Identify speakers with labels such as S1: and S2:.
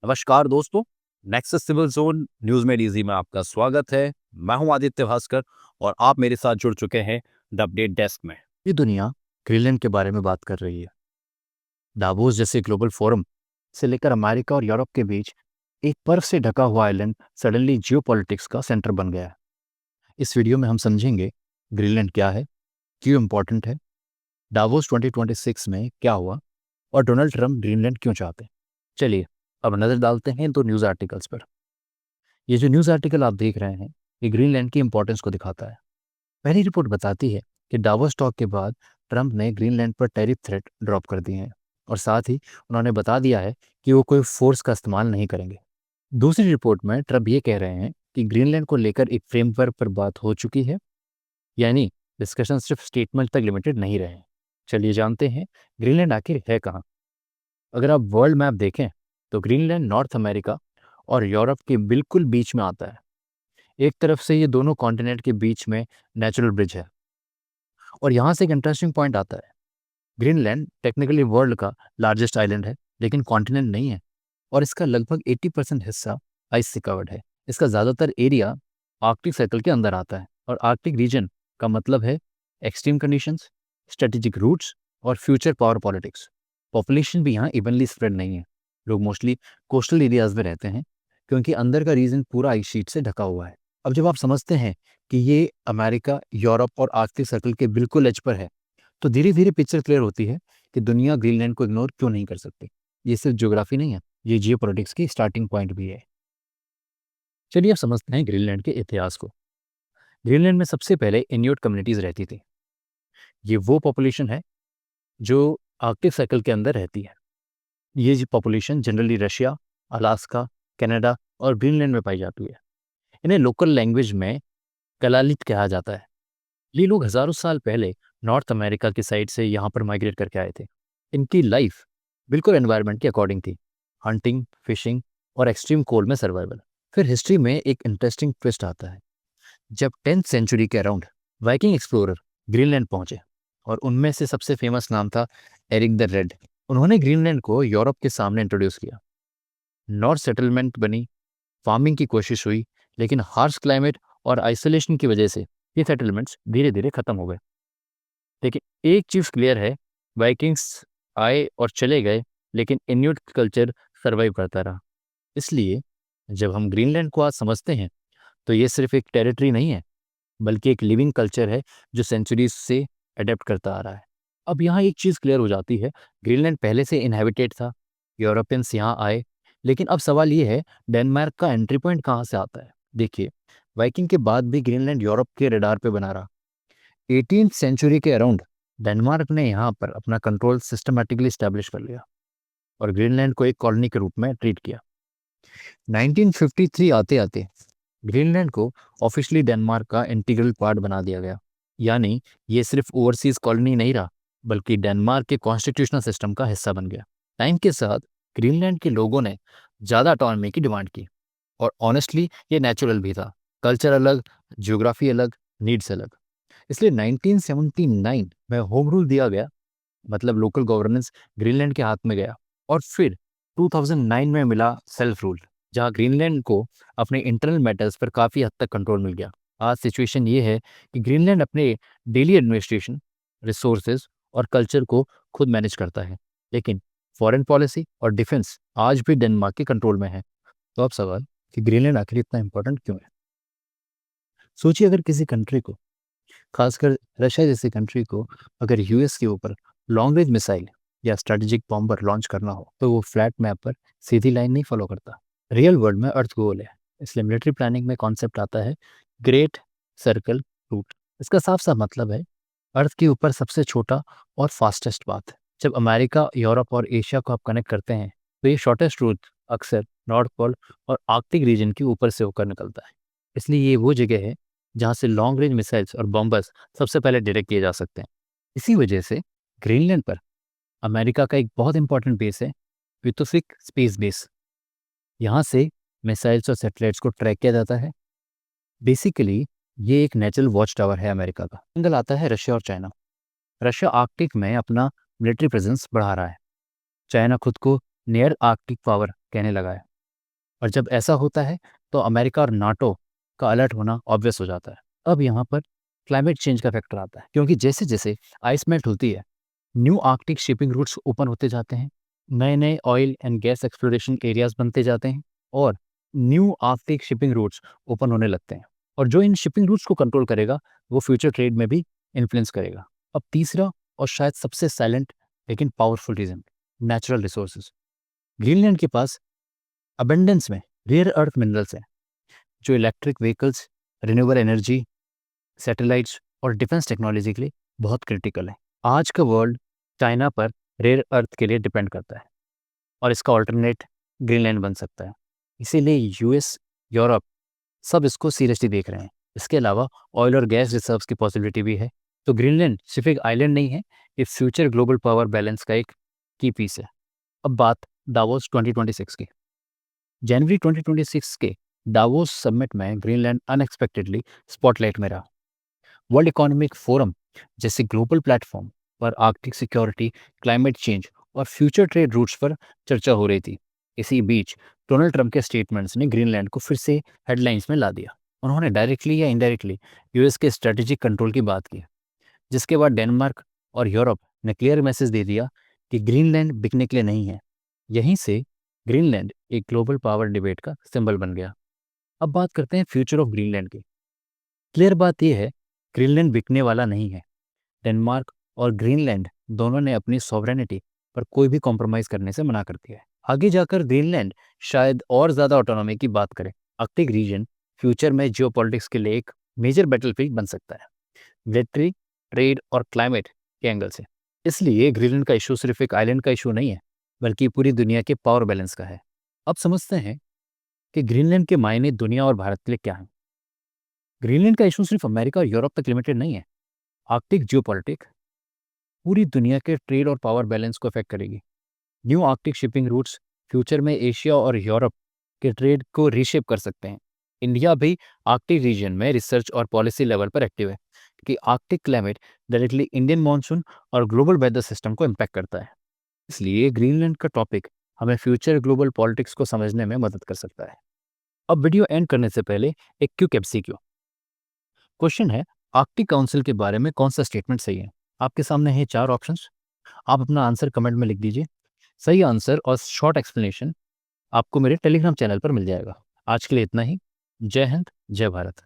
S1: नमस्कार दोस्तों। Nexus civil zone news में डीजी में आपका स्वागत है। मैं हूं आदित्य भास्कर और आप मेरे साथ जुड़ चुके हैं द अपडेट डेस्क में।
S2: ये दुनिया ग्रीनलैंड के बारे में बात कर रही है। दावोस जैसे ग्लोबल फोरम से लेकर अमेरिका और यूरोप के बीच एक बर्फ से ढका हुआ आइलैंड सडनली जियोपॉलिटिक्स का सेंटर बन गया है। इस वीडियो में हम समझेंगे ग्रीनलैंड क्या है, क्यों इंपॉर्टेंट है, दावोस 2026 में क्या हुआ और डोनाल्ड ट्रंप ग्रीनलैंड क्यों चाहते हैं। चलिए अब नजर डालते हैं दो न्यूज़ आर्टिकल्स पर। ये जो न्यूज़ आर्टिकल आप देख रहे हैं ये ग्रीनलैंड की इंपॉर्टेंस को दिखाता है। पहली रिपोर्ट बताती है कि दावोस टॉक के बाद ट्रंप ने ग्रीनलैंड पर टैरिफ थ्रेट ड्रॉप कर दिए हैं और साथ ही उन्होंने बता दिया है कि वो कोई फोर्स का इस्तेमाल नहीं करेंगे। दूसरी रिपोर्ट में ट्रंप ये कह रहे हैं कि ग्रीनलैंड को लेकर एक फ्रेमवर्क पर बात हो चुकी है, यानी डिस्कशन सिर्फ स्टेटमेंट तक लिमिटेड नहीं रहे हैं। चलिए जानते हैं ग्रीनलैंड आखिर है कहाँ। अगर आप वर्ल्ड मैप देखें तो ग्रीनलैंड नॉर्थ अमेरिका और यूरोप के बिल्कुल बीच में आता है। एक तरफ से ये दोनों कॉन्टिनेंट के बीच में नेचुरल ब्रिज है। और यहाँ से एक इंटरेस्टिंग पॉइंट आता है, ग्रीनलैंड टेक्निकली वर्ल्ड का लार्जेस्ट आइलैंड है लेकिन कॉन्टिनेंट नहीं है और इसका लगभग 80% हिस्सा आइस से कवर्ड है। इसका ज़्यादातर एरिया आर्कटिक सर्कल के अंदर आता है और आर्कटिक रीजन का मतलब है एक्सट्रीम कंडीशंस, स्ट्रेटेजिक रूट्स और फ्यूचर पावर पॉलिटिक्स। पॉपुलेशन भी यहाँ इवनली स्प्रेड नहीं है। लोग मोस्टली कोस्टल एरियाज में रहते हैं क्योंकि अंदर का रीजन पूरा आइस शीट से ढका हुआ है। अब जब आप समझते हैं कि ये अमेरिका, यूरोप और आर्कटिक सर्कल के बिल्कुल एज पर है तो धीरे धीरे पिक्चर क्लियर होती है कि दुनिया ग्रीनलैंड को इग्नोर क्यों नहीं कर सकती। ये सिर्फ ज्योग्राफी नहीं है, ये जियोपॉलिटिक्स की स्टार्टिंग पॉइंट भी है। चलिए अब समझते हैं ग्रीनलैंड के इतिहास को। ग्रीनलैंड में सबसे पहले इन्यूट कम्युनिटीज रहती थी। ये वो पॉपुलेशन है जो आर्कटिक सर्कल के अंदर रहती है। ये population generally Russia, Alaska, Canada और ग्रीनलैंड में पाई जाती है। इन्हें लोकल लैंग्वेज में कलालिट कहा जाता है। ये लोग हजारों साल पहले नॉर्थ अमेरिका की साइड से यहाँ पर माइग्रेट करके आए थे। इनकी लाइफ बिल्कुल एनवायरनमेंट के अकॉर्डिंग थी, हंटिंग, फिशिंग और एक्सट्रीम कोल्ड में सर्वाइवल। फिर हिस्ट्री में एक इंटरेस्टिंग ट्विस्ट आता है। जब 10th सेंचुरी के अराउंड वाइकिंग एक्सप्लोरर ग्रीनलैंड पहुंचे और उनमें से सबसे फेमस नाम था एरिक द रेड। उन्होंने ग्रीनलैंड को यूरोप के सामने इंट्रोड्यूस किया। नॉर्थ सेटलमेंट बनी, फार्मिंग की कोशिश हुई, लेकिन हार्श क्लाइमेट और आइसोलेशन की वजह से ये सेटलमेंट्स धीरे धीरे खत्म हो गए। लेकिन एक चीज क्लियर है, वाइकिंग्स आए और चले गए लेकिन इन्यूट कल्चर सरवाइव करता रहा। इसलिए जब हम ग्रीनलैंड को आज समझते हैं तो ये सिर्फ एक टेरिटरी नहीं है बल्कि एक लिविंग कल्चर है जो सेंचुरीज से अडेप्ट करता आ रहा है। अब यहाँ एक चीज क्लियर हो जाती है, ग्रीनलैंड पहले से इनहेबिटेड था, यूरोपियंस यहाँ आए, लेकिन अब सवाल ये है डेनमार्क का एंट्री पॉइंट कहाँ से आता है। देखिए, वाइकिंग के बाद भी ग्रीनलैंड यूरोप के रडार पे बना रहा। 18th सेंचुरी के अराउंड डेनमार्क ने यहाँ पर अपना कंट्रोल सिस्टमैटिकली स्टैब्लिश कर लिया और ग्रीनलैंड को एक कॉलोनी के रूप में ट्रीट किया। 1953 आते आते ग्रीनलैंड को ऑफिशियली डेनमार्क का इंटीग्रल पार्ट बना दिया गया, यानी ये सिर्फ ओवरसीज कॉलोनी नहीं रहा बल्कि डेनमार्क के कॉन्स्टिट्यूशनल सिस्टम का हिस्सा बन गया। टाइम के साथ ग्रीनलैंड के लोगों ने ज़्यादा ऑटोनॉमी की डिमांड की और ऑनेस्टली ये नेचुरल भी था। कल्चर अलग, ज्योग्राफी अलग, नीड्स अलग। इसलिए 1979 में होम रूल दिया गया, मतलब लोकल गवर्नेंस ग्रीनलैंड के हाथ में गया। और फिर 2009 में मिला सेल्फ रूल, जहां ग्रीनलैंड को अपने इंटरनल मैटर्स पर काफ़ी हद तक कंट्रोल मिल गया। आज सिचुएशन ये है कि ग्रीनलैंड अपने डेली एडमिनिस्ट्रेशन, रिसोर्सेज और कल्चर को खुद मैनेज करता है, लेकिन फॉरेन पॉलिसी और डिफेंस आज भी डेनमार्क के कंट्रोल में है। तो अब सवाल कि ग्रीनलैंड आखिर इतना इंपॉर्टेंट क्यों है। सोचिए, अगर किसी कंट्री को, खासकर रशिया जैसी कंट्री को, अगर यूएस के ऊपर लॉन्ग रेंज मिसाइल या स्ट्रेटेजिक बॉम्बर लॉन्च करना हो तो वो फ्लैट मैप पर सीधी लाइन नहीं फॉलो करता। रियल वर्ल्ड में अर्थ गोल है, इसलिए मिलिट्री प्लानिंग में कॉन्सेप्ट आता है ग्रेट सर्कल रूट। इसका साफ साफ मतलब है अर्थ के ऊपर सबसे छोटा और फास्टेस्ट पाथ। जब अमेरिका, यूरोप और एशिया को आप कनेक्ट करते हैं तो ये शॉर्टेस्ट रूट अक्सर नॉर्थ पोल और आर्कटिक रीजन के ऊपर से होकर निकलता है। इसलिए ये वो जगह है जहाँ से लॉन्ग रेंज मिसाइल्स और बॉम्बर्स सबसे पहले डायरेक्ट किए जा सकते हैं। इसी वजह से ग्रीनलैंड पर अमेरिका का एक बहुत इंपॉर्टेंट बेस है, पिथोफिक स्पेस बेस। यहाँ से मिसाइल्स और सैटेलाइट्स को ट्रैक किया जाता है। बेसिकली ये एक नेचुरल वॉच टावर है अमेरिका का। एंगल आता है रशिया और चाइना। रशिया आर्कटिक में अपना मिलिट्री प्रेजेंस बढ़ा रहा है। चाइना खुद को नियर आर्कटिक पावर कहने लगा है। और जब ऐसा होता है तो अमेरिका और नाटो का अलर्ट होना ऑब्वियस हो जाता है। अब यहाँ पर क्लाइमेट चेंज का फैक्टर आता है, क्योंकि जैसे जैसे आइस मेल्ट होती है, new Arctic shipping routes open होते जाते हैं, नए नए oil and gas exploration areas बनते जाते हैं और new Arctic shipping routes open होने लगते हैं। और जो इन शिपिंग रूट्स को कंट्रोल करेगा वो फ्यूचर ट्रेड में भी इन्फ्लुएंस करेगा। अब तीसरा और शायद सबसे साइलेंट लेकिन powerful region, natural resources. Greenland के पास अबंडेंस में रेयर अर्थ मिनरल्स हैं जो electric vehicles, renewable energy, satellites और डिफेंस टेक्नोलॉजी के लिए बहुत क्रिटिकल है। आज का वर्ल्ड चाइना पर रेयर अर्थ के लिए डिपेंड करता है और इसका ऑल्टरनेट ग्रीनलैंड बन सकता है। इसीलिए यूएस, यूरोप सब इसको सीरियसली देख रहे हैं। इसके अलावा ऑयल और गैस रिजर्व्स की पॉसिबिलिटी भी है। तो ग्रीनलैंड सिर्फ एक आइलैंड नहीं है, ये फ्यूचर ग्लोबल पावर बैलेंस का एक की पीस है। अब बात दावोस 2026 की। जनवरी 2026 के दावोस समिट में ग्रीनलैंड अनएक्सपेक्टेडली स्पॉटलाइट में रहा। वर्ल्ड इकोनॉमिक फोरम जैसे ग्लोबल प्लेटफॉर्म पर आर्कटिक सिक्योरिटी, क्लाइमेट चेंज और फ्यूचर ट्रेड रूट्स पर चर्चा हो रही थी। इसी बीच डोनाल्ड ट्रंप के स्टेटमेंट्स ने ग्रीनलैंड को फिर से हेडलाइंस में ला दिया। उन्होंने डायरेक्टली या इनडायरेक्टली यूएस के स्ट्रेटेजिक कंट्रोल की बात की, जिसके बाद डेनमार्क और यूरोप ने क्लियर मैसेज दे दिया कि ग्रीनलैंड बिकने के लिए नहीं है। यहीं से ग्रीनलैंड एक ग्लोबल पावर डिबेट का सिंबल बन गया। अब बात करते हैं फ्यूचर ऑफ ग्रीनलैंड की। क्लियर बात यह है, ग्रीनलैंड बिकने वाला नहीं है। डेनमार्क और ग्रीनलैंड दोनों ने अपनी सॉवरेनिटी पर कोई भी कॉम्प्रोमाइज करने से मना कर दिया है। आगे जाकर ग्रीनलैंड शायद और ज़्यादा ऑटोनॉमी की बात करे। आर्कटिक रीजन फ्यूचर में जियोपॉलिटिक्स के लिए एक मेजर बैटलफील्ड बन सकता है, मिलिट्री, ट्रेड और क्लाइमेट के एंगल से। इसलिए ग्रीनलैंड का इशू सिर्फ एक आइलैंड का इशू नहीं है, बल्कि पूरी दुनिया के पावर बैलेंस का है। अब समझते हैं कि ग्रीनलैंड के मायने दुनिया और भारत के लिए क्या है। ग्रीनलैंड का इशू सिर्फ अमेरिका और यूरोप तक लिमिटेड नहीं है। आर्कटिक जियोपॉलिटिक्स पूरी दुनिया के ट्रेड और पावर बैलेंस को अफेक्ट करेगी। New Arctic shipping routes future में एशिया और यूरोप के ट्रेड को रीशेप कर सकते हैं। इंडिया भी आर्कटिक रीजन में रिसर्च और पॉलिसी लेवल पर एक्टिव है, कि Arctic climate directly Indian monsoon और ग्लोबल वेदर सिस्टम को इम्पैक्ट करता है। इसलिए ग्रीनलैंड का टॉपिक हमें फ्यूचर ग्लोबल पॉलिटिक्स को समझने में मदद कर सकता है। अब वीडियो एंड करने से पहले एक क्विक एमसीक्यू क्वेश्चन है, आर्कटिक काउंसिल के बारे में कौन सा स्टेटमेंट सही है? आपके सामने है 4 ऑप्शंस। आप अपना आंसर कमेंट में लिख दीजिए। सही आंसर और शॉर्ट एक्सप्लेनेशन आपको मेरे टेलीग्राम चैनल पर मिल जाएगा। आज के लिए इतना ही। जय हिंद, जय भारत।